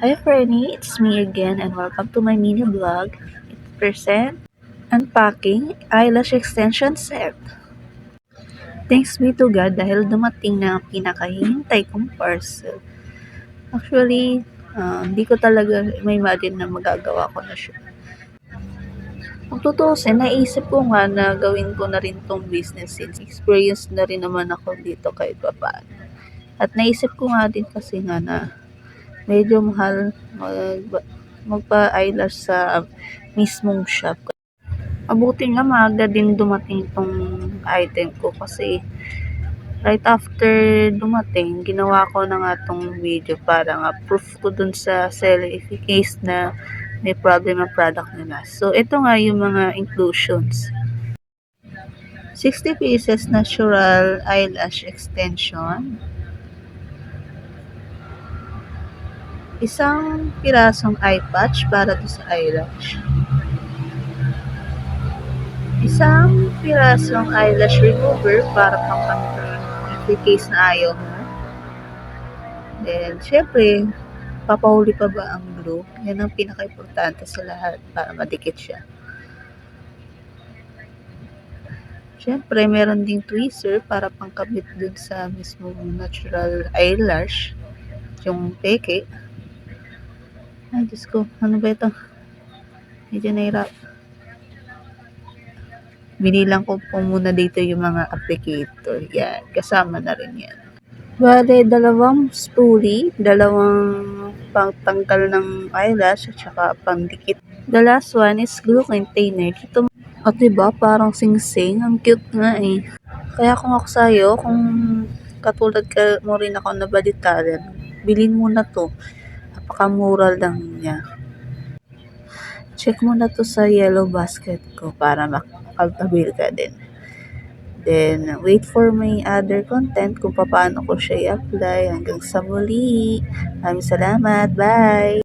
Hi Fernie, it's me again and welcome to my mini vlog. It's present unpacking eyelash extension set. Thanks be to God dahil dumating na ang pinakahihintay kong parcel. Actually, hindi ko talaga ma-imagine na magagawa ko na siya. Kung tutuusin, naisip ko nga na gawin ko na rin tong business since experience na rin naman ako dito kahit papaano. At naisip ko nga din kasi nga na medyo mahal magpa-eyelash sa mismong shop. Mabuti nga maaga din dumating tong item ko kasi right after dumating, ginawa ko na nga tong video para nga proof ko dun sa seller if in case na may problem ang product nila. So, ito nga yung mga inclusions. 60 pieces natural eyelash extension. Isang pirasong eye patch para to sa eyelash. Isang pirasong eyelash remover para pang-control if in case na ayaw mo. Then, syempre, papahuli pa ba ang glue? Yan ang pinaka-importante sa lahat para madikit siya. Syempre, meron ding tweezer para pangkabit dun sa mismong natural eyelash. Yung peke. Ay, Diyos ko. Ano ba ito? Medyo nahirap. Binilang ko po muna dito yung mga applicator. Yan. Kasama na rin yan. Bale, dalawang spoolie, dalawang pangtanggal ng eyelash at saka pangdikit. The last one is glue container. Ito, at diba, parang sing-sing. Ang cute nga eh. Kaya kung ako sa'yo, kung katulad ka mo rin ako na balitaran, bilhin mo na to. Napakamura lang niya. Check mo na to sa yellow basket ko para makapag-avail ka din. Then, wait for my other content kung paano ko siya i-apply. Hanggang sa muli. Maraming salamat. Bye!